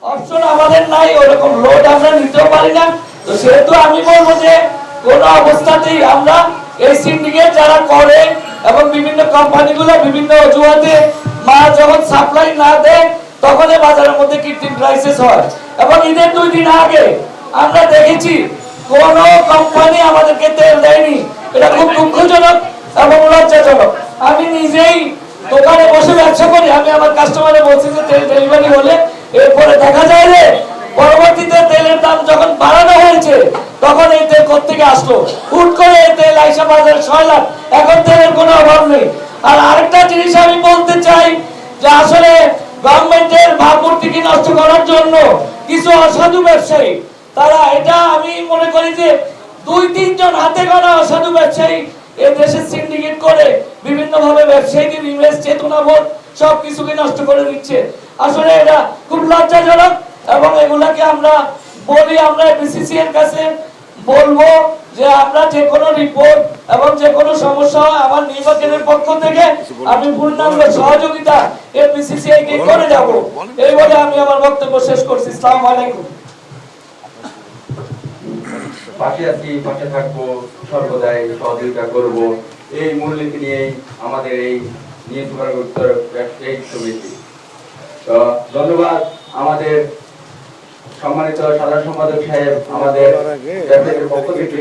Option আমাদের নাই, ওরকম লোড আমরা নিতেও পারি না। তো সেহেতু আমি বলবো যে কোন অবস্থাতেই আমরা এই সিন্ডিকেট যারা করে এবং বিভিন্ন কোম্পানিগুলো বিভিন্ন অজুহাতে মাল যখন সাপ্লাই না দেয় তখনই বাজারের মধ্যে কৃত্রিম ক্রাইসিস হয়। এবং ঈদের 2 দিন আগে আমরা দেখেছি কোন কোম্পানি আমাদেরকে তেল দেয়নি। এটা খুব দুঃখজনক এবং লজ্জাজনক। আমি নিজেই দোকানে বসে ব্যবসা করি, আমি আমার কাস্টমারে বলছি যে তেল ডেলিভারি হলে, এরপরে দেখা যায় যে পরবর্তীতে তেলের দাম যখন বাড়ানো হয়েছে তখন এই তেল কোত্থেকে আসলো, হুট করে এই তেল আইসা বাজারে 6 লাখ, এখন তেলের কোনো অভাব নেই। আর আরেকটা জিনিস আমি বলতে চাই যে আসলে গভর্নমেন্টের ভাবমূর্তিকে নষ্ট করার জন্য কিছু অসাধু ব্যবসায়ী, তারা এটা আমি মনে করি যে 2-3 জন হাতে গোনা অসাধু ব্যবসায়ী এই দেশে সিন্ডিকেট করে বিভিন্ন ভাবে ব্যবসায়ীদের ইমেজ, চেতনাবোধ সবকিছুকে নষ্ট করে দিচ্ছে। আসলে এটা খুব লজ্জাজনক এবং এগুলাকে আমরা বলি, আমরা বিসিসি এর কাছে বলবো যে আমরা যে কোনো রিপোর্ট এবং যে কোনো সমস্যা হয় আমার নির্বাচনের পক্ষ থেকে আমি পূর্ণাঙ্গ সহযোগিতা বিসিসিআই কে করে যাব। এই বলে আমি আমার বক্তব্য শেষ করছি। আসসালামু আলাইকুম। পাশে আছি, পাশে থাকবো, সর্বদাই সহযোগিতা করব, এই মূলনীতি নিয়েই আমাদের এই নিউজ উত্তর ব্যবসায়িক সমিতি। তো ধন্যবাদ আমাদের সম্মানিত সাধারণ সম্পাদক সাহেব আমাদের ব্যবসায়ীদের পক্ষ থেকে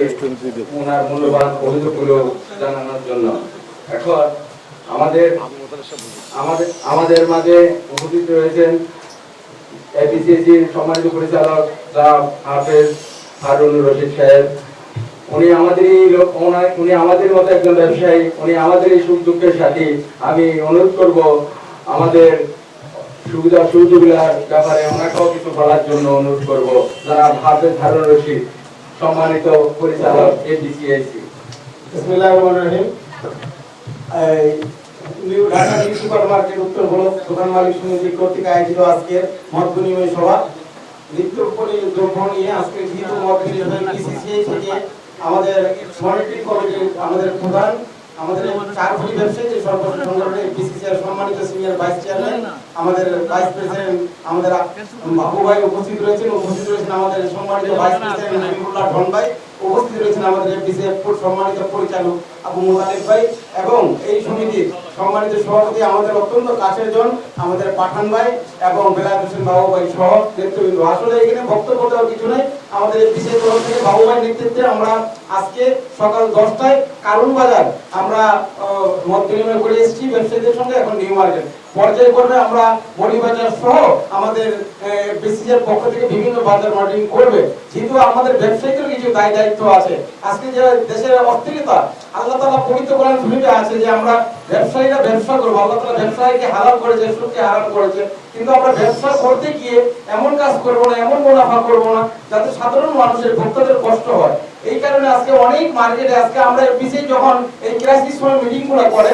ওনার মূল্যবান অভিযোগগুলো জানানোর জন্য। এখন আমাদের মাঝে উপস্থিত রয়েছেন এপিসিসির সম্মানিত পরিচালক হাফেজ হারুনুর রশিদ সাহেব। উনি আমাদেরই লোক, উনি আমাদের মতো একজন ব্যবসায়ী, উনি আমাদেরই সুখ দুঃখের সাথী। আমি অনুরোধ করব আমাদের সুবিধা সুযোগগুলোর ব্যাপারে ওনাকেও কিছু বলার জন্য অনুরোধ করব। যারা হাফেজ হারুনুর রশিদ সম্মানিত পরিচালক এপিসিসি। বিসমিল্লাহির রহমানির রহিম। New Dhaka new super market উত্তর ব্লক দোকান মালিক সমিতি কর্তৃক আয়োজিত আজকের মত বিনিময় সভা নিত্য দ্রব্য নিয়ে আজকে যেহেতু মত বিনিময় বিসিসিআই থেকে আমাদের মনিটরিং কমিটির আমাদের প্রধান, আমাদের 4 কোটি ব্যবসায়ী যে সর্বশেষ সংগঠনের বিসিসিআই সম্মানিত সিনিয়র ভাইস চেয়ারম্যান, আমাদের ভাইস প্রেসিডেন্ট আমাদের বাবু ভাই উপস্থিত রয়েছেন আমাদের সম্মানিত ভাইস প্রেসিডেন্ট হাবিবুল্লাহ ঢন ভাই, উপস্থিত রয়েছেন আমাদের এফডিসিএফ সম্মানিত পরিচালক আবু মুতালিব ভাই এবং এই সমিতির সম্মানিত সভাপতি আমাদের অত্যন্ত কাছের জন আমাদের পাঠান ভাই এবং বেলায়েত হোসেন বাবু ভাই সহ নেতৃবৃন্দ। আসলে এখানে বক্তব্য দেওয়ার কিছু নেই, আমাদের এফডিসিএফ তরফ থেকে বাবু ভাই নেতৃত্বে আমরা আজকে সকাল 10টায় কারণ বাজার আমরা মত বিনিময় করে এসেছি ব্যবসায়ীদের সঙ্গে। এখন নিউ মার্কেট পর্যায়ক্রমে আমরা বড়িবাজার সহ আমাদের বিসিসিআইর পক্ষ থেকে বিভিন্ন বাজার মনিটরিং করবে, যেহেতু আমাদের ব্যবসায়ীদের কিছু দায়িত্ব আছে। আজকে যে দেশের অস্থিরতা, আল্লাহ তাআলা পবিত্র কোরআন শরীফে আছে যে আমরা ব্যবসায়ীরা ব্যবসা করবো, আল্লাহ তাআলা ব্যবসায়ীকে হালাল করেছে, সুদকে হারাম করেছে, কিন্তু আমরা ব্যবসা করতে গিয়ে এমন কাজ করব না, এমন মুনাফা করব না যাতে সাধারণ মানুষের ভোক্তাদের কষ্ট হয়। এই কারণে আজকে অনেক মার্কেটে আজকে আমরা এফডিসি যখন এই ক্রাইসিস সময় মিটিংগুলো করে,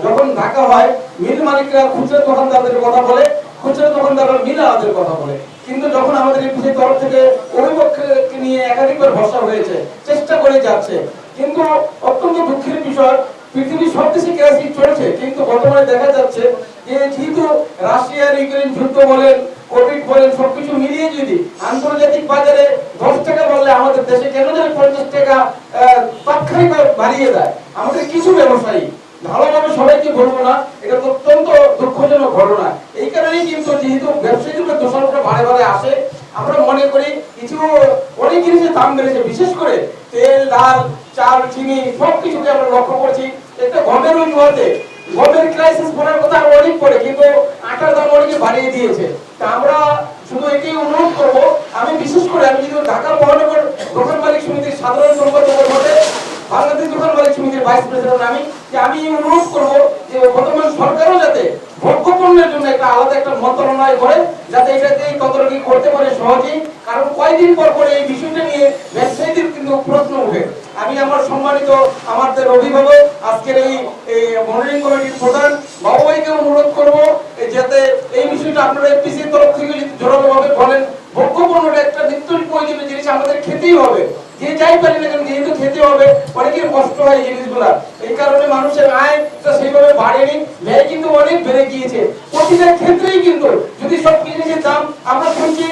যখন ঢাকা হয় মিল মালিকরা খুচরা দোকানদারদের কথা বলে, খুচরা দোকানদাররা মিল আলাদের কথা বলে, কিন্তু যখন আমাদের এফডিসি তরফ থেকে অভিভাবককে নিয়ে একাধিকবার বসা হয়েছে, চেষ্টা করে যাচ্ছে, কিন্তু অত্যন্ত দুঃখের বিষয় পৃথিবীর সব দেশে ক্রাইসিস চলছে, কিন্তু বর্তমানে দেখা যাচ্ছে যে যেহেতু রাশিয়ার ইউক্রেন যুদ্ধ বলেন, কোভিড বলেন, সবকিছু মিলিয়ে যদি আন্তর্জাতিক বাজারে 10 টাকা বললে আমাদের দেশে কেন যেন 50 টাকা তাৎক্ষণিক বাড়িয়ে দেয় আমাদের কিছু ব্যবসায়ী। ভালোভাবে সবাইকে বলবো না, এটা অত্যন্ত দুঃখজনক ঘটনা। এই কারণেই কিন্তু যেহেতু ব্যবসায়ীদের দোষারোপটা বারে বারে আসে, আমরা মনে করি কিছু অনেক জিনিসের দাম বেড়েছে, বিশেষ করে তেল, ডাল, চাল, চিনি সবকিছুকে আমরা লক্ষ্য করছি। একটা গমের অজুহাতে, গমের ক্রাইসিস পড়ার কথা অনেক পড়ে, কিন্তু আটার দাম অনেকে বাড়িয়ে দিয়েছে। তা আমরা শুধু এটাই অনুরোধ করবো, আমি বিশেষ করে আমি যদি ঢাকা মহানগর দোকান মালিক সমিতির সাধারণ সম্পাদক বটে, বাংলাদেশ দোকান মালিক সমিতির ভাইস প্রেসিডেন্ট আমি অনুরোধ করব যে বর্তমান সরকারও যাতে ভোগ্যপণ্যের জন্য একটা আলাদা একটা মন্ত্রণালয় করে, যাতে এটাকে তদারকি করতে পারে সহজেই। কারণ কয়েকদিন পর পরে এই বিষয়টা নিয়ে ব্যবসায়ীদের কিন্তু প্রশ্ন উঠে। আমি আমার সম্মানিত আমাদের অভিভাবক আজকের এই মনিটরিং কমিটির প্রধান বাবু ভাইকে অনুরোধ করব যাতে এই বিষয়টা আপনারা এফডিসির তরফ থেকে যদি জোরালোভাবে বলেন, ভোগ্যপণ্যটা একটা নিত্য প্রয়োজনীয় জিনিস, আমাদের খেতেই হবে, যে যাই পারি না কেন যেহেতু খেতে হবে, অনেকের কষ্ট হয় জিনিসগুলা। এই কারণে মানুষের আয়টা সেইভাবে বাড়েনি, ব্যয় কিন্তু অনেক বেড়ে গিয়েছে প্রতিটা ক্ষেত্রেই। কিন্তু যদি সব জিনিসের দাম আমরা শুনছি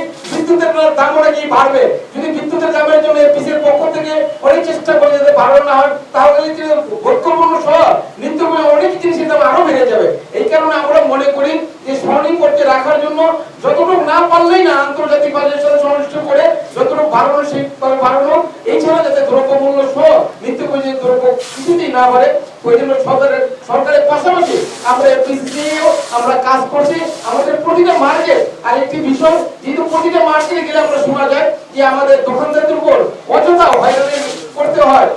অটোমেটিকই বাড়বে। যদি বিদ্যুতের দামের জন্য এপিসির পক্ষ থেকে অনেক চেষ্টা করে যাতে বাড়ানো না হয়, তাহলে ভোগ্যপণ্য সহ নিত্যপণ্য অনেক জিনিসের দাম আরো বেড়ে যাবে। এই কারণে আমরা মনে করি যে স্বর্ণিম করতে রাখার জন্য যতটুকু না পারলেই না আন্তর্জাতিক বাজারের সাথে সংশ্লিষ্ট করে যতটুকু বাড়ানো সেইভাবে বাড়ানো, এছাড়া যাতে দ্রব্যমূল্য সহ নিত্য প্রয়োজনীয় দ্রব্য কিছুতেই না বাড়ে। ওই জন্য সরকারের পাশাপাশি আমরা এপিসিও আমরা কাজ করছি। আমাদের প্রতিটা মার্কেট আর একটি বিষয়, যেহেতু প্রতিটা মার্কেটে গেলে আমরা শোনা যায় যে আমাদের দোকানদারদের উপর অযথা হয়রানি করতে হয়।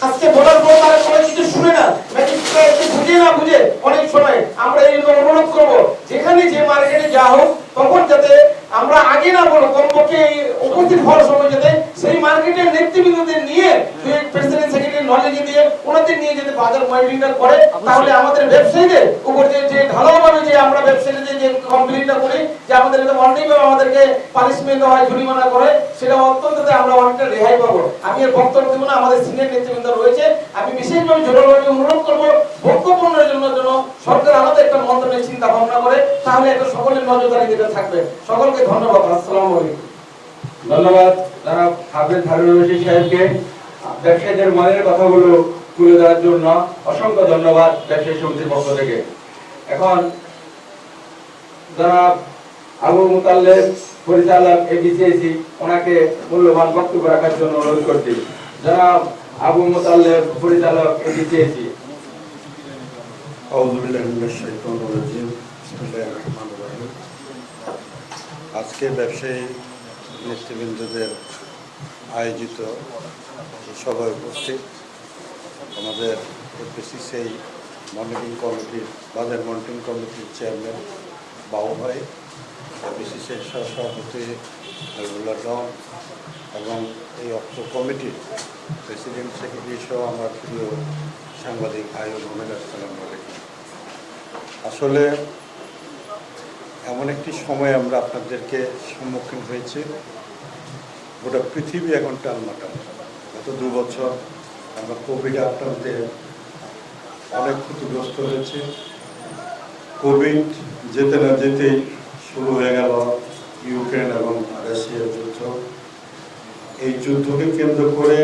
আজকে বলার পর তারা কোনো কিছু শুনে না, ম্যাজিস্ট্রেট বুঝে না বুঝে অনেক সময় আমরা এই অনুরোধ করবো যেখানে যে মার্কেটে যা হোক তখন যাতে আমরা আগে না বলো, কমপক্ষে উপস্থিত হওয়ার সময় যাতে সেই মার্কেটের নেতৃবৃন্দদের নিয়ে প্রেসিডেন্ট সেক্রেটারি নলেজে দিয়ে ওনাদের নিয়ে যদি বাজার মনিটরিং করে, তাহলে আমাদের ব্যবসায়ীদের উপর যে ঢালাওভাবে যে আমরা ব্যবসায়ীদের যে কমপ্লেইনটা করি যে আমাদের অন্যায়ভাবে আমাদেরকে পানিশমেন্ট হয়, জরিমানা করে, সেটা অত্যন্ত আমরা অনেকটা রেহাই পাবো। আমি এর বক্তব্য দেবো না, আমাদের সিনিয়র নেতৃবৃন্দ রয়েছে। আমি বিশেষভাবে জোরালোভাবে অনুরোধ করবো ভোগ্যপণ্যের জন্য সরকার আলাদা একটা মন্ত্রণালয় চিন্তা ভাবনা করে, তাহলে একটা সকলের নজরদারি দিতে থাকবে। সকলকে ধন্যবাদ। আসসালামু আলাইকুম। ধন্যবাদ জনাব হাফেজ হারুন রশিদ সাহেবকে ব্যবসায়ীদের মনের কথাগুলো তুলে ধরার জন্য। অসংখ্য ধন্যবাদ ব্যবসায়ী সমিতির পক্ষ থেকে। এখন জনাব আবু মুতাল্লেব পরিচালক এবিসিএসি, ওনাকে মূল্যবান বক্তব্য রাখার জন্য অনুরোধ করছি। জনাব আবু মুতাল্লেব পরিচালক এবিসিএসি। আউযু বিল্লাহি মিনাশ শাইতানির রাজিম। বিসমিল্লাহির রহমানির রহিম। আজকে ব্যবসায়ী নেতৃবৃন্দদের আয়োজিত সভায় উপস্থিত আমাদের এপিসিসি মনিটরিং কমিটির বাজার মনিটরিং কমিটির চেয়ারম্যান বাবু ভাই, এপিসিসির সহসভাপতি আলবুল্লাহ ডন এবং এই অর্থ কমিটির প্রেসিডেন্ট সেক্রেটারি সহ আমার প্রিয় সাংবাদিক ভাই ও বোনেরা, আসসালামু আলাইকুম। আসলে এমন একটি সময় আমরা আপনাদেরকে সম্মুখীন হয়েছি, গোটা পৃথিবী এখন টালমাটাল। গত 2 বছর আমরা কোভিড আক্রান্তে অনেক ক্ষতিগ্রস্ত হয়েছে। কোভিড যেতে না যেতেই শুরু হয়ে গেল ইউক্রেন এবং রাশিয়ার যুদ্ধ। এই যুদ্ধকে কেন্দ্র করে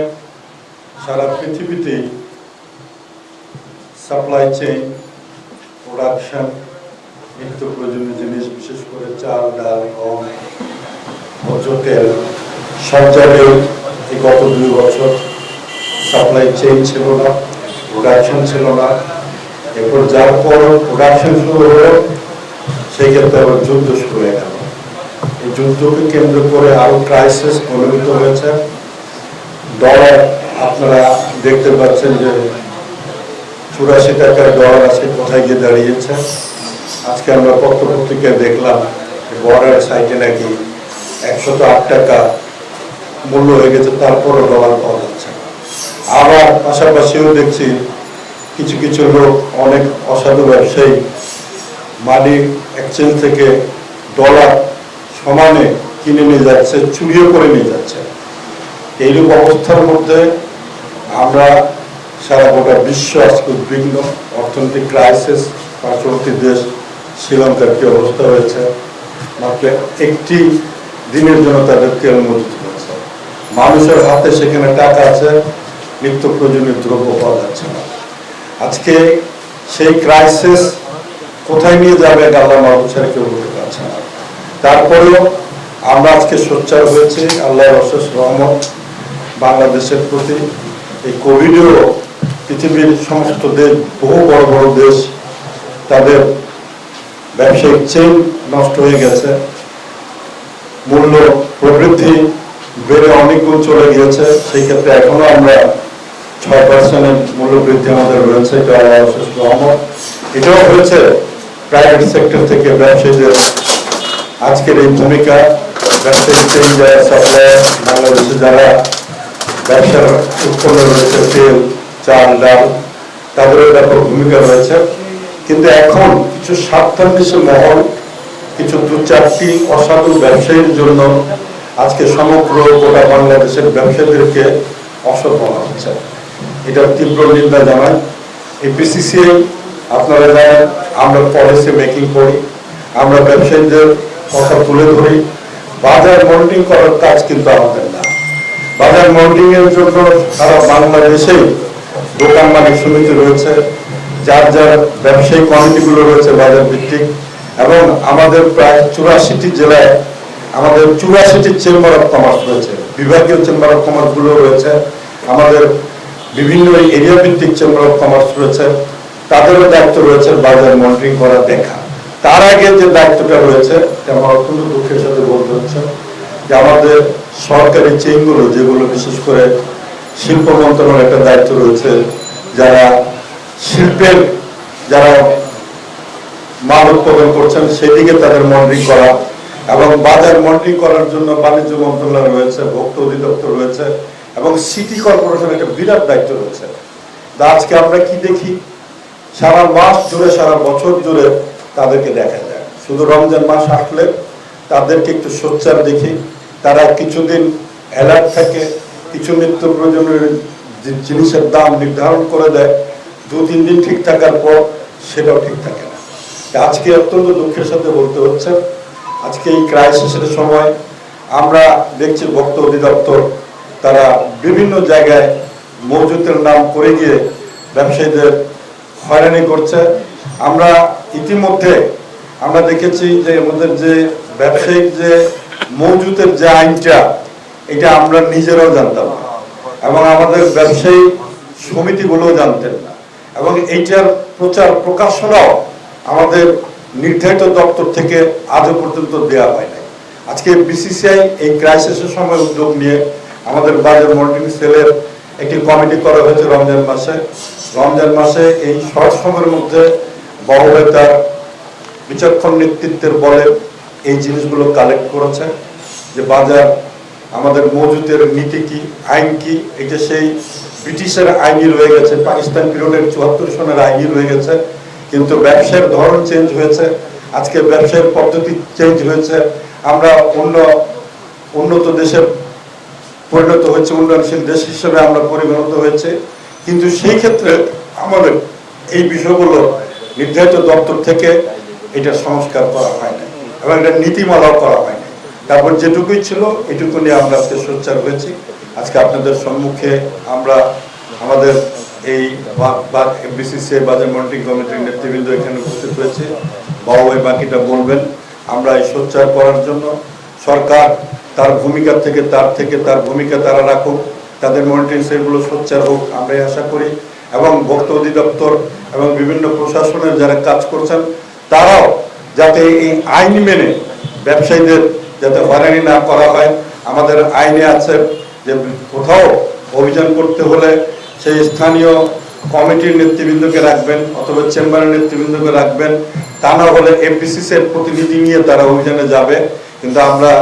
সারা পৃথিবীতেই সাপ্লাই চেইন, প্রোডাকশন, নিত্য প্রয়োজনীয় জিনিস, বিশেষ করে চাল, ডাল, গম, ভোজ্য তেল, সব জায়গায় এই গত 2 বছর সাপ্লাই চেইন ছিল না, প্রোডাকশন ছিল না। এরপর যার পর প্রোডাকশন শুরু হলো, সেই ক্ষেত্রে আবার যুদ্ধ শুরু হয়ে গেল। এই যুদ্ধকে কেন্দ্র করে আরো ক্রাইসিস প্রভাবিত হয়েছে। ডলার আপনারা দেখতে পাচ্ছেন যে 84 টাকার ডলার আজকে কোথায় গিয়ে দাঁড়িয়েছে। আজকে আমরা পত্রপত্রিকায় দেখলাম বর্ডার সাইটে নাকি 108 টাকা মূল্য হয়ে গেছে, তারপরও ডলার পাওয়া যাচ্ছে। আবার পাশাপাশিও দেখছি কিছু কিছু লোক, অনেক অসাধু ব্যবসায়ী মানি এক্সচেঞ্জ থেকে ডলার সমানে কিনে নিয়ে যাচ্ছে, চুরিও করে নিয়ে যাচ্ছে। এইরূপ অবস্থার মধ্যে আমরা সারা গোটা বিশ্ব আজকে উদ্বিগ্ন। অর্থনৈতিক ক্রাইসিস, পার্শ্ববর্তী দেশ শ্রীলঙ্কার কি অবস্থা হয়েছে, মাত্র একটি দিনের জন্য তাদের তেল মজুত হয়েছে। মানুষের হাতে সেখানে টাকা আছে, নিত্য প্রয়োজনীয় দ্রব্য পাওয়া যাচ্ছে না। আজকে সেই ক্রাইসিস কোথায় নিয়ে যাবে আল্লাহ মাহবুব ছাড়া কেউ বলতে পারছে না। তারপরেও আমরা আজকে সোচ্চার হয়েছি, আল্লাহর অশেষ রহমত বাংলাদেশের প্রতি। এই কোভিডেও পৃথিবীর সমস্ত দেশ, বহু বড় বড় দেশ, তাদের ব্যবসায়িক চেইন নষ্ট হয়ে গেছে, মূল্য প্রবৃদ্ধি বেড়ে অনেক গুণ চলে গিয়েছে। সেই ক্ষেত্রে এখনো আমরা 6% মূল্য বৃদ্ধি আমাদের রয়েছে, এটা আল্লাহর অশেষ রহমত। এটাও হয়েছে প্রাইভেট সেক্টর থেকে ব্যবসায়ীদের আজকের এই ভূমিকা। ব্যবসায়িক চেইন যারা সাপ্লায়ার, বাংলাদেশে যারা ব্যবসার উৎপন্ন রয়েছে, তেল, চাল, ডাল, তাদেরও ব্যাপক ভূমিকা রয়েছে। কিন্তু এখন কিছু স্বার্থান্বেষী মহল, কিছু 2-4টি অসাধু ব্যবসায়ীর জন্য আজকে সমগ্র গোটা বাংলাদেশের ব্যবসায়ীদেরকে অসৎ বলা হচ্ছে। এটার তীব্র নিন্দা জানাই। এপিসিসিআই আপনারা জানেন আমরা পলিসি মেকিং করি, আমরা ব্যবসায়ীদের কথা তুলে ধরি, বাজার মনিটরিং করার কাজ কিন্তু আমাদের না। বাজার মনিটরিং এর জন্য সারা বাংলাদেশেই দোকান মালিক সমিতি রয়েছে, যার যার ব্যবসায়িক কমিটিগুলো রয়েছে বাজার ভিত্তিক, এবং আমাদের প্রায় 84টি জেলায় আমাদের 84টি চেম্বার অফ কমার্স রয়েছে, বিভাগীয় চেম্বার অফ কমার্স গুলো রয়েছে, আমাদের বিভিন্ন এরিয়া ভিত্তিক চেম্বার অফ কমার্স রয়েছে। তাদেরও দায়িত্ব রয়েছে বাজার মনিটরিং করা, দেখা। তার আগে যে দায়িত্বটা রয়েছে, আমার অত্যন্ত দুঃখের সাথে বলতে হচ্ছে যে আমাদের সরকারি চেইনগুলো, যেগুলো বিশেষ করে শিল্প মন্ত্রণালয়ের একটা দায়িত্ব রয়েছে, যারা শিল্পের যারা মাল উৎপাদন করছেন সেদিকে তাদের মনিটরিং করা, এবং বাজার মনিটরিং করার জন্য বাণিজ্য মন্ত্রণালয় রয়েছে, ভোক্তা অধিদপ্তর রয়েছে, এবং সিটি কর্পোরেশনের একটা বিরাট দায়িত্ব রয়েছে। আজকে আমরা কি দেখি, সারা মাস জুড়ে, সারা বছর জুড়ে তাদেরকে দেখা যায়। শুধু রমজান মাস আসলে তাদেরকে একটু সোচ্চার দেখি, তারা কিছুদিন অ্যালার্ট থাকে, কিছু নিত্য প্রয়োজনীয় জিনিসের দাম নির্ধারণ করে দেয়, 2-3 দিন ঠিক থাকার পর সেটাও ঠিক থাকে না। আজকে অত্যন্ত দুঃখের সাথে বলতে হচ্ছে, আজকে এই ক্রাইসিসের সময় আমরা দেখছি ভোক্তা অধিদপ্তর তারা বিভিন্ন জায়গায় মজুতের নাম করে গিয়ে ব্যবসায়ীদের হয়রানি করছে। আমরা ইতিমধ্যে আমরা দেখেছি যে আমাদের যে ব্যবসায়িক যে মজুতের যে আইনটা, এটা আমরা নিজেরাও জানতাম না, এবং আমাদের ব্যবসায়ী সমিতিগুলোও জানতেন না, এবং এইটার প্রচার প্রকাশনাও আমাদের নির্ধারিত দপ্তর থেকে আজও পর্যন্ত দেওয়া হয় নাই। আজকে বিসিসিআই এই ক্রাইসিসের সময় উদ্যোগ নিয়ে আমাদের বাজার মনিটরিং সেলের একটি কমিটি করা হয়েছে রমজান মাসে এই শর্ট সময়ের মধ্যে বাহুবে তার বিচক্ষণ নেতৃত্বের বলে এই জিনিসগুলো কালেক্ট করেছে, যে বাজার আমাদের মজুতের নীতি কি, আইন কি। এটা সেই ব্রিটিশের আইনই রয়ে গেছে, পাকিস্তান পিরিয়ডের 74 সনের আইনই রয়ে গেছে, কিন্তু ব্যবসায়ের ধরন চেঞ্জ হয়েছে, আজকে ব্যবসায়ের পদ্ধতি চেঞ্জ হয়েছে, আমরা উন্নত দেশে পরিণত হয়েছে, উন্নয়নশীল দেশ হিসেবে আমরা পরিগণিত হয়েছে, কিন্তু সেই ক্ষেত্রে আমাদের এই বিষয়গুলো নির্ধারিত দপ্তর থেকে এটা সংস্কার করা হয় না, এবং এটা নীতিমালাও করা হয় না। তারপর যেটুকুই ছিল এটুকু নিয়ে আমরা আজকে সোচ্চার হয়েছি। আজকে আপনাদের সম্মুখে আমরা আমাদের এই বিসিসিআই বাজার মনিটরিং কমিটির নেতৃবৃন্দ এখানে উপস্থিত হয়েছে, বাবুভাই বাকিটা বলবেন। আমরা এই সোচ্চার করার জন্য সরকার তার ভূমিকা থেকে তার ভূমিকা তারা রাখুক, তাদের মনিটরিং সেলগুলো সোচ্চার হোক, আমরা আশা করি, এবং ভোক্তা অধিদপ্তর এবং বিভিন্ন প্রশাসনের যারা কাজ করছেন তারাও যাতে এই আইন মেনে ব্যবসায়ীদের যাতে হয়রানি না করা হয়। আমাদের আইনে আছে যে কোথাও অভিযান করতে হলে সেই স্থানীয় কমিটির নেতৃবৃন্দকে রাখবেন অথবা চেম্বারের নেতৃবৃন্দকে রাখবেন, তা না হলে এফবিসিসির প্রতিনিধি নিয়ে তারা অভিযানে যাবে। কিন্তু আমরা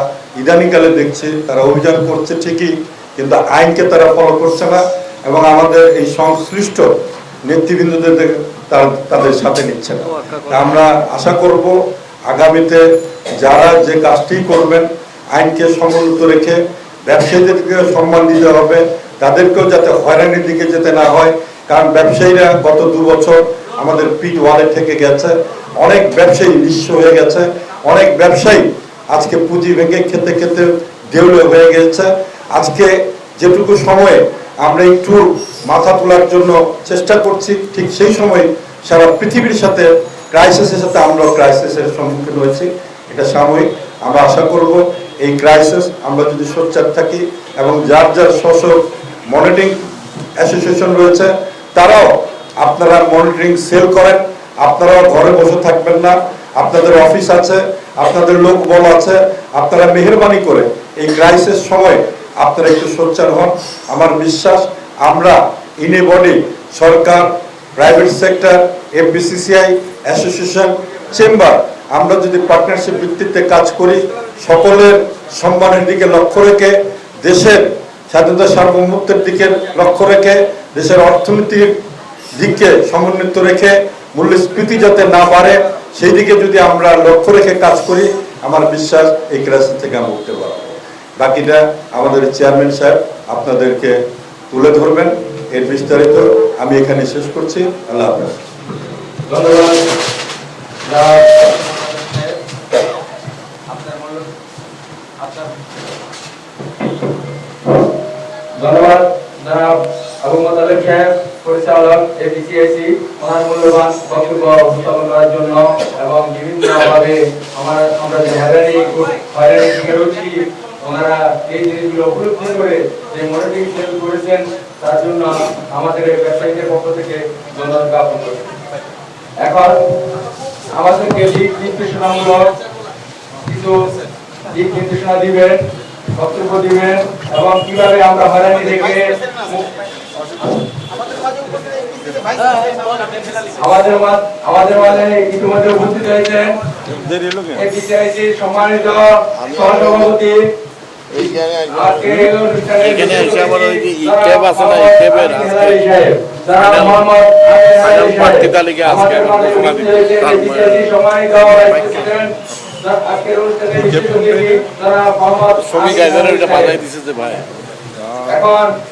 ইদানিংকালে দেখছি তারা অভিযান করছে ঠিকই, কিন্তু আইনকে তারা ফলো করছে না, এবং আমাদের এই সংশ্লিষ্ট নেতৃবৃন্দদের তাদের সাথে নিচ্ছে না। আমরা আশা করব আগামীতে যারা যে কাজটি করবেন আইনকে সমুন্নত রেখে ব্যবসায়ীদেরকে সম্মান দিতে হবে, তাদেরকেও যাতে হয়রানির দিকে যেতে না হয়। কারণ ব্যবসায়ীরা গত 2 বছর আমাদের পিঠ ওয়ালে থেকে গেছে, অনেক ব্যবসায়ী নিঃস্ব হয়ে গেছে, অনেক ব্যবসায়ী আজকে পুঁজি ভেঙে খেতে খেতে দেউলে হয়ে গেছে। আজকে যেটুকু সময়ে আমরা একটু মাথা তোলার জন্য চেষ্টা করছি, ঠিক সেই সময় সারা পৃথিবীর সাথে ক্রাইসিসের সাথে আমরা ক্রাইসিসের সম্মুখীন হয়েছি। এটা সাময়িক। আমরা আশা করব এই ক্রাইসিস আমরা যদি সোচ্চার থাকি, এবং যার যার স্ব মনিটরিং অ্যাসোসিয়েশন রয়েছে তারাও আপনারা মনিটরিং সেল করেন, আপনারাও ঘরে বসে থাকবেন না, আপনাদের অফিস আছে, আপনাদের লোক বল আছে, আপনারা মেহেরবানি করে এই ক্রাইসিস সময় আপনারা একটু সোচ্চার হন। আমার বিশ্বাস আমরা ইনে বডি সরকার, private sector, FBCCI, association, chamber, আমরা যদি পার্টনারশিপ ভিত্তিতে কাজ করি, সকলের সম্মানের দিকে লক্ষ্য রেখে, দেশের স্বাধীনতা সার্বভৌমত্বের দিকে লক্ষ্য রেখে, দেশের অর্থনীতির দিককে সমন্বিত রেখে, মূল্যস্ফীতি যাতে না বাড়ে সেই দিকে যদি আমরা লক্ষ্য রেখে কাজ করি, আমার বিশ্বাস এই ক্রাইসিস থেকে আমরা উঠতে পারবো। বাকিটা আমাদের চেয়ারম্যান সাহেব আপনাদেরকে তুলে ধরবেন। এর বিস্তারিত আমি এখানে শেষ করছি। আল্লাহ হাফেজ। ধন্যবাদ। ধন্যবাদ জনাব আবু মোতালেব সাহেব, পরিচালক এপিসিআইসি, ওনার মূল্যবান বক্তব্য উপস্থাপন করার জন্য এবং বিভিন্নভাবে আমরা যে হয়রানি শিকার হচ্ছি, ওনারা এই জিনিসগুলো উপলব্ধি করে যে মনিটরিং সেল করেছেন তার জন্য আমাদের এই ব্যবসায়ীদের পক্ষ থেকে ধন্যবাদ জ্ঞাপন করি। এখন আমাদেরকে দিক নির্দেশনামূলক কিছু দিক নির্দেশনা দিবেন, বক্তব্য দিবেন এবং কিভাবে আমরা হয়রানি থেকে আমাদের মাঝে ইতিমধ্যে উপস্থিত হয়েছেন এপিসিআইসির সম্মানিত সহসভাপতি, এখানে এসে আবার ওই যে ইকেব আছে না, ইকেবের প্রার্থী তালিকা আজকে শ্রমিক আইজারের এটা বাজাই দিছে যে ভাই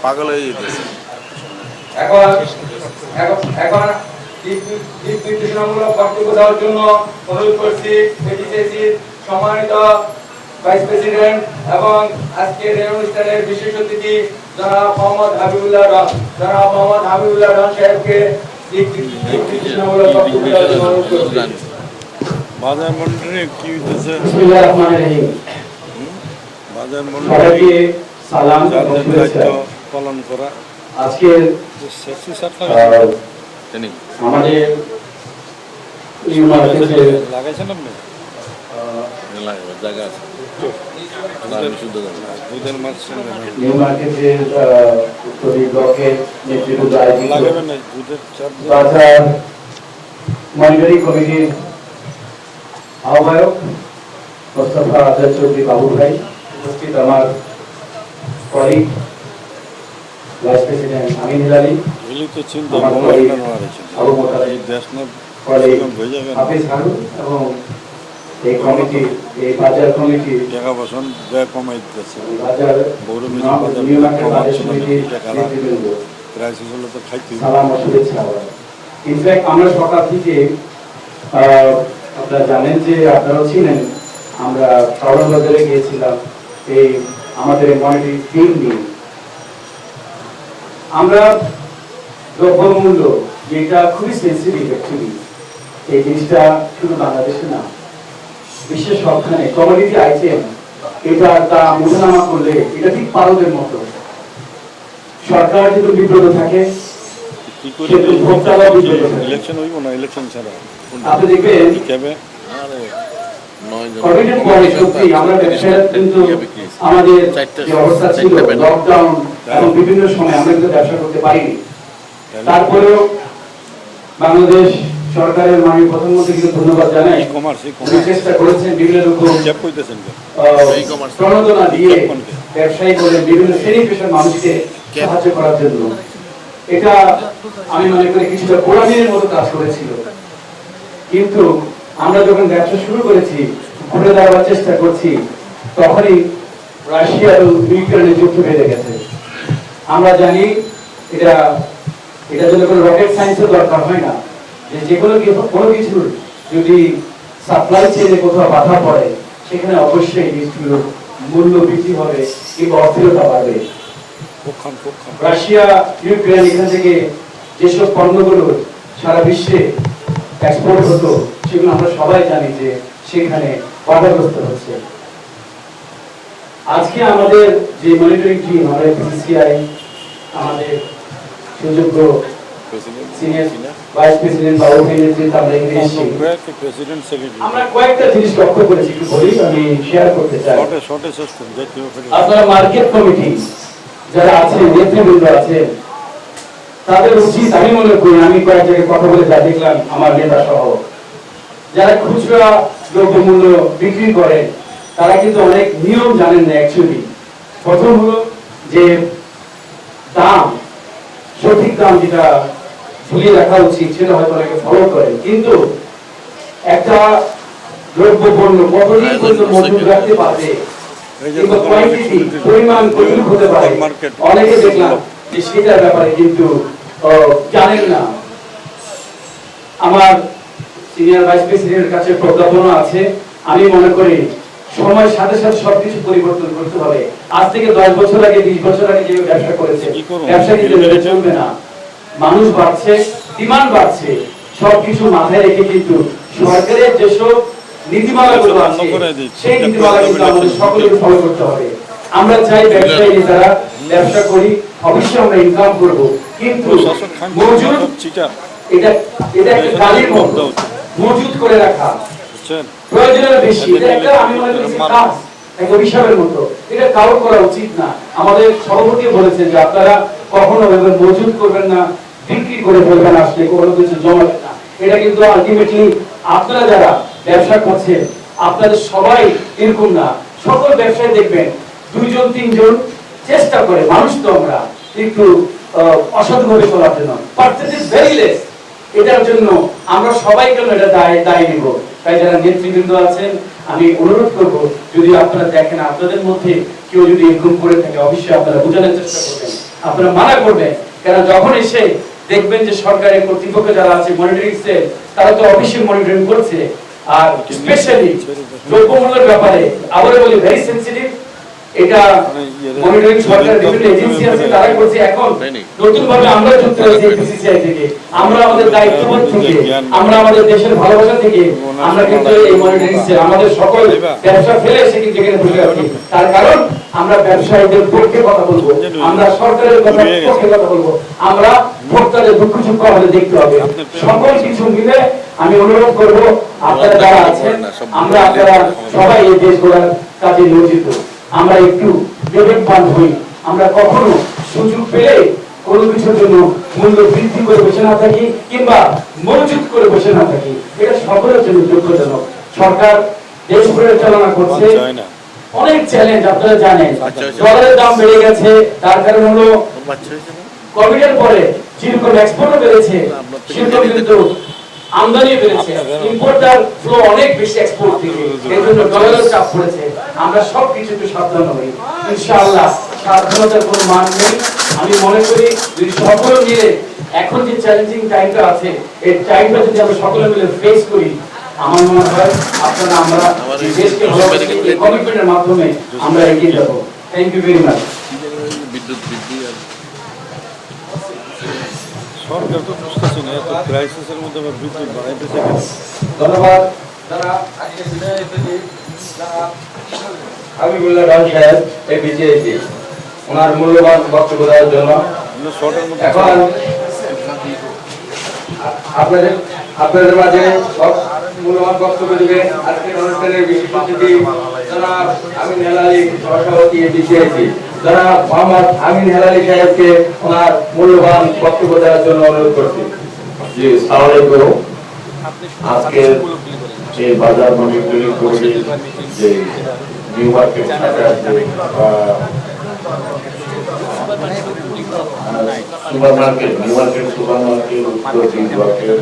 পাগল হয়ে যেতেছে। এখন দিক নির্দেশনামূলক বক্তব্য দেওয়ার জন্য অনুরোধ করছি এপিসিআইসির সম্মানিত ভাইস প্রেসিডেন্ট এবং আজকের এই অনুষ্ঠানের বিশেষ অতিথি জনাব মোহাম্মদ হাবিবুল্লাহ রহমান সাহেবকে দিক নির্দেশনামূলক বক্তব্য দেওয়ার জন্য অনুরোধ করছি। বাজার মন্ডলে কি হইতেছে? বিসমিল্লাহির রহমানির রহিম। বাজার সবাইকে মন্ডলে সালাম এবং যাদের শুভেচ্ছা। দায়িত্ব পালন করা আজকের আমাদের নিউ মার্কেটের লাগাইছেন আপনি? জায়গা আছে দুধের মাছ নিউ মার্কেটের উত্তরী ব্লকের নেতৃত্ব আয়োজিত লাগাবেন না দুধের চাপ বাজার মনিটরিং কমিটির আহ্বায়ক মোস্তফা আজাদ চৌধুরী বাবু ভাই, উপস্থিত আমার কলিগ ভাইস প্রেসিডেন্ট আমিন হিলালি, এগুলি তো চিন্তা আমার ভাবনা কলিগ নেওয়া হয়েছে। আবু মোতালেব, এই দেশ না কলিগ হয়ে যাবে না। হাফিজ হারুন এবং এই কমিটি, এই বাজার কমিটি, টাকা বসন ব্যয় কমাই দিতেছে। বাজার বড় নিউ মার্কেট বাজার সমিতির নেতৃবৃন্দ, ক্রাইসিস হলে তো খাইতে সালাম ও শুভেচ্ছা। ইনফ্যাক্ট আমরা সকাল থেকে আপনারা জানেন যে আপনারাও ছিলেন, আমরা কারণ বাজারে গিয়েছিলাম এই আমাদের মনিটরিং টিম নিয়ে। আমরা দ্রব্যমূল্য যেটা খুবই সেন্সিটিভ অ্যাকচুয়ালি, এই জিনিসটা শুধু বাংলাদেশে না, বিশ্বের সবখানে কমোডিটি আইটেম, এটা দাম ওঠানামা করলে এটা ঠিক পারদের মতো। সরকার যদি বিব্রত থাকে, কি করে কিন্তু ভোক্তারাও বিব্রত থাকে। ইলেকশন হইব না, ইলেকশন ছাড়া আপনি দেখবেন কেবে কোভিডের পরে সত্যি আমরা ব্যবসায় কিন্তু আমাদের যে অবস্থা ছিল, লকডাউন এবং বিভিন্ন সময় আমরা কিন্তু ব্যবসা করতে পারিনি। তারপরেও বাংলাদেশ সরকারের মাননীয় প্রধানমন্ত্রী কিন্তু ধন্যবাদ জানাই, উনি চেষ্টা করেছেন বিভিন্ন রকম প্রণোদনা দিয়ে ব্যবসায়ী বলে বিভিন্ন শ্রেণী পেশার মানুষকে সাহায্য করার জন্য। এটা আমি মনে করি কিছুটা গোলামীর মতো কাজ করেছিল, কিন্তু আমরা যখন ব্যবসা শুরু করেছি, ঘুরে দাঁড়াবার চেষ্টা করছি, তখনই রাশিয়া এবং ইউক্রেনের যুদ্ধ বেড়ে গেছে। আমরা জানি এটা জন্য কোনো রকেট সায়েন্সের দরকার হয় না, যে কোনো কিছুর যদি সাপ্লাই চেইনে কোথাও বাধা পড়ে, সেখানে অবশ্যই জিনিসগুলোর মূল্য বৃদ্ধি হবে কিংবা অস্থিরতা বাড়বে। রাশিয়া ইউক্রেন এখান থেকে যেসব পণ্যগুলো সারা বিশ্বে এক্সপোর্ট হতো, সেগুলো আমরা সবাই জানি যে সেখানে বাধাগ্রস্ত হচ্ছে। আজকে আমাদের যে মনিটরিং টিম, আমাদের পিসিআই, আমাদের সুযোগ্য সিনিয়র ভাইস প্রেসিডেন্ট বাবু ভাই নেতৃত্বে আমরা এখানে এসেছি। আমরা কয়েকটা জিনিস লক্ষ্য করেছি, একটু বলি, আমি শেয়ার করতে চাই। আপনারা মার্কেট কমিটি যারা আছে, নেতৃবৃন্দ আছে, তাদের উচিত, আমি মনে করি, আমি কয়েক জায়গায় কথা বলে যা দেখলাম, আমার নেতা সহ যারা খুচরা দ্রব্যমূল্য বিক্রি করে, তারা কিন্তু অনেক নিয়ম জানেন না অ্যাকচুয়ালি। প্রথম হলো যে দাম, সঠিক দাম যেটা ঝুলিয়ে রাখা উচিত সেটা হয়তো অনেকে ফলো করে, কিন্তু একটা দ্রব্য পণ্য কতদিন পর্যন্ত মজুদ রাখতে পারবে, কিন্তু কোয়ান্টিটি, পরিমাণ কতটুকু হতে পারে, অনেকে দেখলাম যে সেটার ব্যাপারে কিন্তু জানেন না। আমার সিনিয়র ভাইস প্রেসিডেন্টের কাছে প্রজ্ঞাপন আছে, আমি মনে করি সময়ের সাথে সাথে সবকিছু পরিবর্তন করতে হবে। আজ থেকে 10 বছর আগে 20 বছর আগে যে ব্যবসা করেছে ব্যবসা কিন্তু চলবে না। মানুষ বাড়ছে, ডিমান্ড বাড়ছে, সবকিছু মাথায় রেখে কিন্তু সরকারের যেসব নীতিমালাগুলো আছে সেই নীতিমালা কিন্তু আমাদের সকলকে ফলো করতে হবে। আমরা চাই ব্যবসায়ী যারা ব্যবসা করি অবশ্যই আমরা ইনকাম করব, কিন্তু মজুদ এটা এটা একটা গালির মতো মজুদ করে রাখা প্রয়োজনের বেশি, এটা একটা আমি মনে করি কাজ, এক অভিশাপের মতো। এটা কারো করা উচিত না। আমাদের সভাপতি বলেছেন যে আপনারা কখনো এভাবে মজুদ করবেন না, বিক্রি করে ফেলবেন, আসলে কোনো কিছু জমাবেন না। এটা কিন্তু আলটিমেটলি আপনারা যারা ব্যবসা করছেন আপনাদের সবাই এরকম না। সকল ব্যবসায় দেখবেন 2 জন 3 জন চেষ্টা করে, মানুষ তো আমরা, একটু অসৎভাবে চলার জন্য, পার্সেন্টেজ ভেরি লেস। এটার জন্য আমরা সবাই কেন এটা দায় নিব। তাই যারা নেতৃবৃন্দ আছেন আমি অনুরোধ করব, যদি আপনারা দেখেন আপনাদের মধ্যে কেউ যদি এরকম করে থাকে অবশ্যই আপনারা বোঝানোর চেষ্টা করবেন, আপনারা মানা করবেন। কারণ যখন এসে দেখবেন যে সরকারের কর্তৃপক্ষ যারা আছে মনিটরিং সেল, তারা তো অবশ্যই মনিটরিং করছে। আর স্পেশালি দ্রব্যমূল্যের ব্যাপারে আবারও বলি ভেরি সেনসিটিভ, এটা মনিটরিং সরকারের বিভিন্ন এজেন্সি আছে তারা করছে। এখন নতুন ভাবে আমরা যুক্ত হয়েছি বিসিসিআই থেকে, আমরা আমাদের দায়িত্ববোধ থেকে, আমরা আমাদের দেশের ভালোবাসা থেকে আমরা কিন্তু এই মনিটরিং সেল আমাদের সকল ব্যবসা ফেলে এসে কিন্তু এখানে বসে আছি। তার কারণ আমরা ব্যবসায়ীদের পক্ষে কথা বলবো, আমরা সরকারের পক্ষে কথা বলবো, আমরা ভোক্তাদের দুঃখ সুখ আমাদের দেখতে হবে। সকল কিছু মিলে আমি অনুরোধ করব আপনারা যারা আছেন আমরা আপনারা সবাই এই দেশ গড়ার কাজে নিয়োজিত, আমরা একটু বিবেকবান হই। আমরা কখনো সুযোগ পেলে কোনো কিছুর জন্য মূল্য বৃদ্ধি করে বসে না থাকি কিংবা মজুত করে বসে না থাকি, এটা সকলের জন্য দুঃখজনক। সরকার দেশ পরিচালনা করছে, অনেক চ্যালেঞ্জ আপনারা জানেন। ডলারের দাম বেড়ে গেছে, তার কারণ হলো কোভিডের পরে যেরকম এক্সপোর্টও বেড়েছে সেরকম কিন্তু আমদানি বেড়েছে, ইম্পোর্টার ফ্লো অনেক বেশি এক্সপোর্ট থেকে, এর জন্য ডলারের চাপ পড়েছে। আমরা সব কিছুতে সাবধান হই ইনশাআল্লাহ। সাবধানতার কোনো মান নেই। আমি মনে করি যদি সকলে মিলে এখন যে চ্যালেঞ্জিং টাইমটা আছে এই টাইমটা যদি আমরা সকলে মিলে ফেস করি, আমার মনে হয় আপনারা আমরা এই দেশকে ভালোবাসি, এই কমিটমেন্টের মাধ্যমে আমরা এগিয়ে যাব। Thank you very much. বিদ্যুৎ বৃদ্ধি আর সরকার তো বুঝতেছে না, এত ক্রাইসিসের মধ্যে আবার বিদ্যুৎ বাড়াইতেছে কেন? ধন্যবাদ। যারা আজকে বিদায় এসেছি, হাবিবুল্লাহ খান সাহেব এপিসিআইসি ওনার মূল্যবান বক্তব্য দেওয়ার জন্য শর্টের মধ্যে এখন আপনাদের মাঝে মূল্যবান বক্তব্য দিবে আজকের অনুষ্ঠানের বিশেষ অতিথি জনাব আমিন হেলালি, সহসভাপতি এপিসিআইসি। জনাব মোহাম্মদ আমিন হেলালি সাহেবকে ওনার মূল্যবান বক্তব্য দেওয়ার জন্য অনুরোধ করছি। জি, আসসালামু আলাইকুম। আজকে যে বাজার মনিটরিং কমিটির যে new market super market, new market super market উত্তর বিভাগের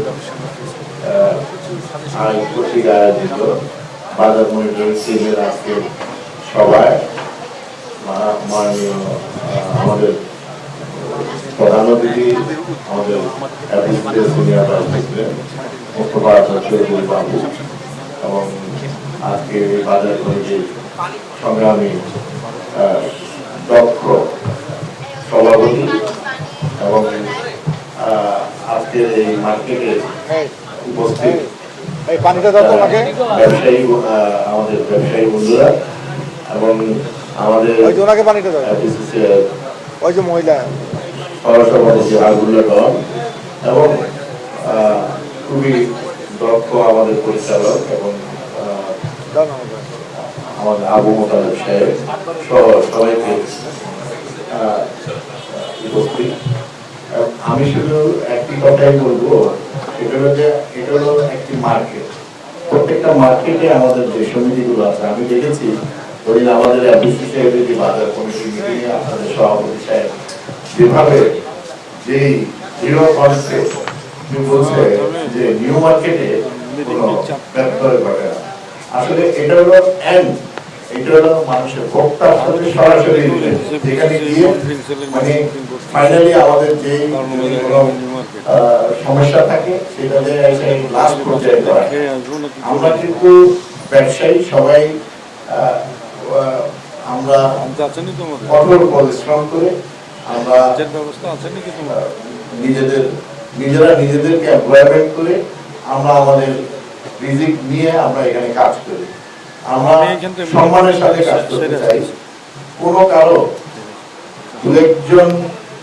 কর্তৃক আয়োজিত বাজার মনিটরিং টিমের আজকে সভায় মাননীয় আমাদের প্রধান অতিথি আমাদের senior vice president Mostafa Chowdhury বাবু এবং আজকে এই বাজার কমিটির সংগ্রামী দক্ষ সভাপতি এবং আজকের এই মার্কেটে উপস্থিত ব্যবসায়ী, আমাদের ব্যবসায়ী বন্ধুরা এবং আমাদের সহসভাপতি আগুল্লা ডন এবং খুবই দক্ষ আমাদের পরিচালক এবং আমাদের আবু মোতালেব সাহেব সহ সবাইকে উপস্থিত। আমি শুধু একটি কথাই বলবো, এটা হলো একটি মার্কেট। প্রত্যেকটা মার্কেটে আমাদের যে সমিতিগুলো আছে, আমি দেখেছি ওই আমাদের বিসিসিআই বাজার কমিটির মিটিংয়ে আপনাদের সভাপতি সাহেব যেভাবে যে জিরো কনসেপ্ট বলছে যে নিউ মার্কেটে কোনো ব্যত্যয় ঘটে না, আসলে এটা হলো এটা হলো মানুষের ভোক্তার সাথে সরাসরি যেখানে গিয়ে মানে ফাইনালি আমাদের যে সমস্যা থাকে সেটাতে লাস্ট পর্যায়ে করা। আমরা কিন্তু ব্যবসায়ী সবাই আহ, আমরা আছেনি তোমাদের কঠোর পরিশ্রম করে আমরা কাজের ব্যবস্থা আছে নাকি তোমাদের নিজেদেরকে এমপ্লয়মেন্ট করে আমরা আমাদের রিজিক নিয়ে আমরা এখানে কাজ করি। আমরা আমি এখান থেকে সম্মানের সাথে কাজ করতে চাই। কোনো কারো দু একজন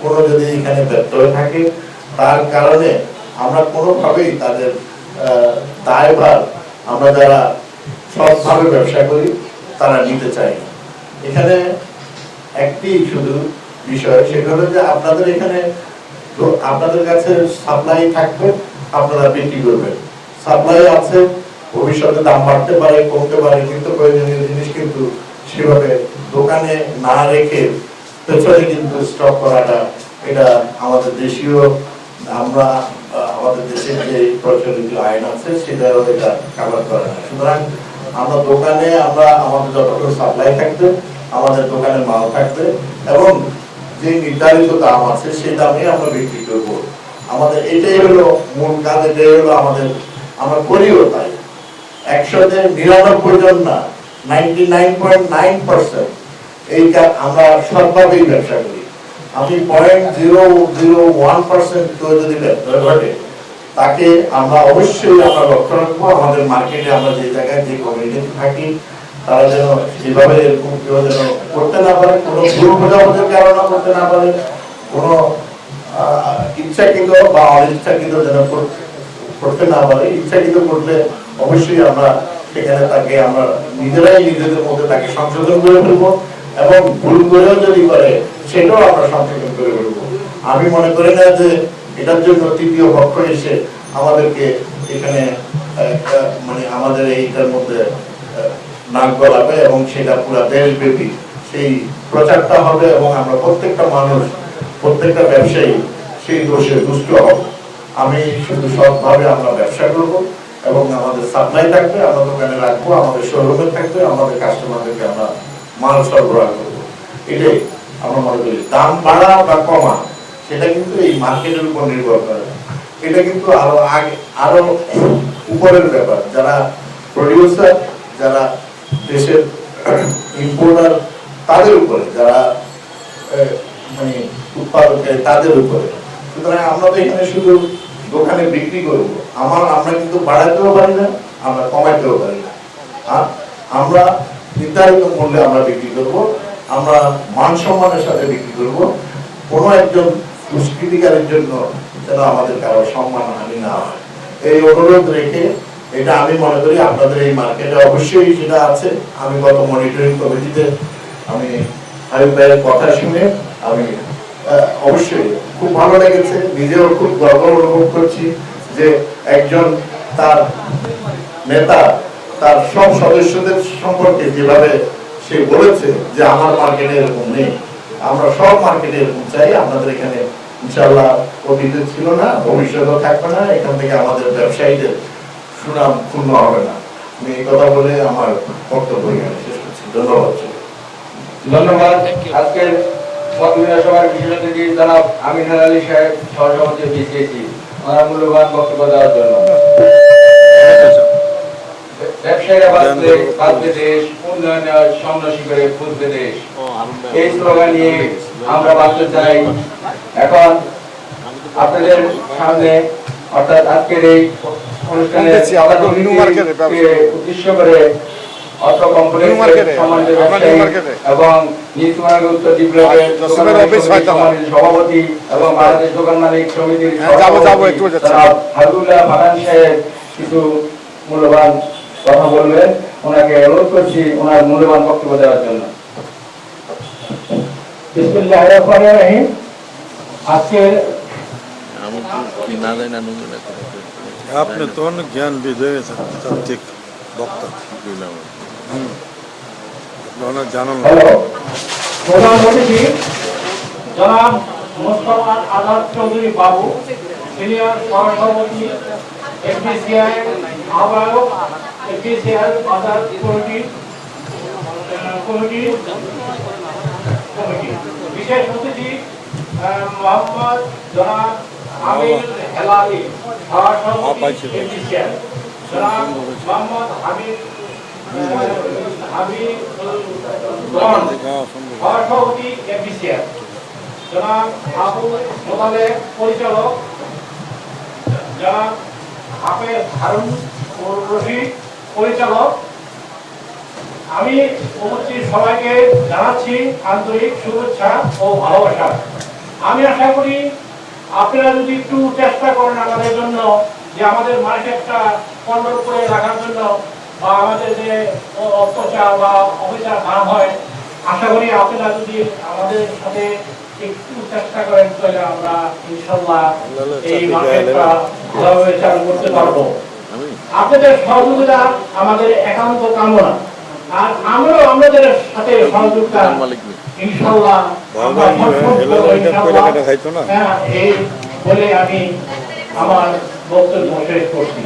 কোনো যদি এখানে ব্যর্থ হয়ে থাকে তার কারণে আমরা কোনোভাবেই তাদের দায়ভার আমরা যারা সৎভাবে ব্যবসা করি তারা নিতে চাই না। এখানে একটি শুধু বিষয়, সেটা হলো যে আপনাদের এখানে আপনাদের কাছে সাপ্লাই থাকবে, আপনারা বিক্রি করবেন। সাপ্লাই আছে, ভবিষ্যতে দাম বাড়তে পারে, কমতে পারে, কিন্তু প্রয়োজনীয় জিনিস কিন্তু সেভাবে দোকানে না রেখে পেছনে কিন্তু স্টক করাটা এটা আমাদের দেশীয় আমরা আমাদের দেশের যে প্রচলিত আইন আছে সেটাও এটা কাভার করে না। সুতরাং আমরা দোকানে আমরা আমাদের যতটুকু সাপ্লাই থাকবে আমাদের দোকানে মাল থাকবে এবং যে নির্ধারিত দাম আছে সেই দামে আমরা বিক্রি করবো। আমাদের এটাই হলো মূল কাজ, এটাই হলো আমাদের, আমরা করিও তাই। 100-99 জন না, 99.9% এই কাজ আমরা সৎভাবেই ব্যবসা করি। আমি 0.001% কেউ যদি ব্যবসা ঘটে তাকে আমরা অবশ্যই আমরা লক্ষ্য রাখবো। আমাদের মার্কেটে আমরা যে জায়গায় যে কমিউনিটি থাকি তারা যেন সেভাবে এরকম কেউ যেন করতে না পারে, কোনো ভুল বোঝাবুঝির কারণে করতে না পারে, কোনো ইচ্ছাকৃত বা অনিচ্ছাকৃত যেন করতে না পারে। ইচ্ছাকৃত করলে অবশ্যই আমরা সেখানে তাকে আমরা নিজেরাই নিজেদের মধ্যে তাকে সংশোধন করে ফেলবো এবং ভুল করেও যদি করে সেটাও আমরা সংশোধন করে ফেলবো। আমি মনে করি না যে এটার জন্য তৃতীয় পক্ষ এসে আমাদেরকে এখানে মানে আমাদের এইটার মধ্যে নাক গলাবে এবং সেটা পুরো দেশব্যাপী সেই প্রচারটা হবে এবং আমরা প্রত্যেকটা মানুষ, প্রত্যেকটা ব্যবসায়ী সেই দোষে দুষ্ট হব। আমি শুধু সৎভাবে আমরা ব্যবসা করব এবং আমাদের সাপ্লাই থাকবে, আমরা দোকানে রাখবো, আমাদের শোরুমে থাকবে, আমাদের কাস্টমারদেরকে আমরা মাল সরবরাহ করবো। এটাই আমরা মনে করি। দাম বাড়া বা কমা সেটা কিন্তু এই মার্কেটের উপর নির্ভর করে। এটা কিন্তু আরো উপরের ব্যাপার। যারা প্রডিউসার, যারা দেশের ইম্পোর্টার তাদের উপরে, যারা মানে উৎপাদকের তাদের উপরে। সুতরাং আমরা তো এখানে শুধু দোকানে বিক্রি করবো, আমরা কিন্তু বাড়াতেও পারি না, আমরা কমাইতেও পারি না। আমরা নির্ধারিত মূল্যে আমরা বিক্রি করব, আমরা মান সম্মানের সাথে বিক্রি করব। কোনো একজন দুষ্কৃতিকারীর জন্য যেন আমাদের কারো সম্মানহানি না হয়, এই অনুরোধ রেখে এটা আমি মনে করি আপনাদের এই মার্কেটে অবশ্যই সেটা আছে। আমি গত মনিটরিং কমিটিতে আমি হাবিব ভাইয়ের কথা শুনে আমি অবশ্যই খুব ভালো লেগেছে, নিজেও খুব গর্ব অনুভব করছি যে একজন তার নেতা তার সব সদস্যদের সম্পর্কে যেভাবে সে বলেছে যে আমার মার্কেটে এরকম নেই, আমরা সব মার্কেটে এরকম চাই। আপনাদের এখানে ইনশাআল্লাহ অতীতে ছিল না, ভবিষ্যতেও থাকবে না। এখান থেকে আমাদের ব্যবসায়ীদের সুনাম ক্ষুণ্ণ হবে না। আমি এই কথা বলে আমার বক্তব্য এখানে শেষ করছি। ধন্যবাদ। ধন্যবাদ। আজকের মত বিনিময় সভার বিশেষ অতিথি জনাব আমিনুল আলী সাহেব, সহসভাপতি বিসিএসি, ওনার মূল্যবান বক্তব্য দেওয়ার জন্য। ব্যবসায়ীরা বাঁচবে দেশ, উন্নয়নের স্বপ্ন শিখরে খুঁজবে দেশ, এই স্লোগান নিয়ে আমরা বাঁচতে চাই। এখন আপনাদের সামনে অর্থাৎ আজকের এই অনুষ্ঠানে উদ্দেশ্য করে অত্র কোম্পানির সম্মানিত ব্যবসায়ী এবং নিউজমার্কেট উত্তর ডিপ্লোমের সম্মানিত সভাপতি এবং বাংলাদেশ দোকান মালিক সমিতির হাবিবুল্লাহ ফারহান সাহেব কিছু মূল্যবান কথা বলবেন। ওনাকে অনুরোধ করছি ওনার মূল্যবান বক্তব্য দেওয়ার জন্য। বিসমিল্লাহির রহমানির রহিম। আজকে আপনি তো অনেক জ্ঞান বিদে তাত্ত্বিক বক্তা অনেক জানান। প্রধান অতিথি জনাব মোস্তফা আজাদ চৌধুরী বাবু, সিনিয়র সহসভাপতি এফবিসিআই, আহ্বায়ক এফবিসিআই বাজার কমিটি। বিশেষ অতিথি মোহাম্মদ জনাব আমির হেলালি, সহসভাপতি এফবিসিআই, জনাব মোহাম্মদ হামিদ সভাপতি এফবিসিআর, জনাব আবু মোতালেব পরিচালক, জনাব হাফেজ হারুন রশিদ পরিচালক। আমি উপস্থিত সবাইকে জানাচ্ছি আন্তরিক শুভেচ্ছা ও ভালোবাসা। আমি আশা করি আপনারা যদি একটু চেষ্টা করেন আমাদের জন্য, যে আমাদের মার্কেটটা কন্ট্রোল করে রাখার জন্য, বা আমাদের যে অত্যাচার বা অবিচার না হয়, আশা করি আপনারা যদি আমাদের সাথে একটু চেষ্টা করেন তাহলে আমরা ইনশাআল্লাহ এই মার্কেটটা ভালোভাবে চালু করতে পারবো। আপনাদের সহযোগিতা আমাদের একান্ত কামনা, আর আমরাও আপনাদের সাথে সহযোগিতা ইনশাআল্লাহ আমরা এই বলে আমি আমার বক্তব্য শেষ করছি।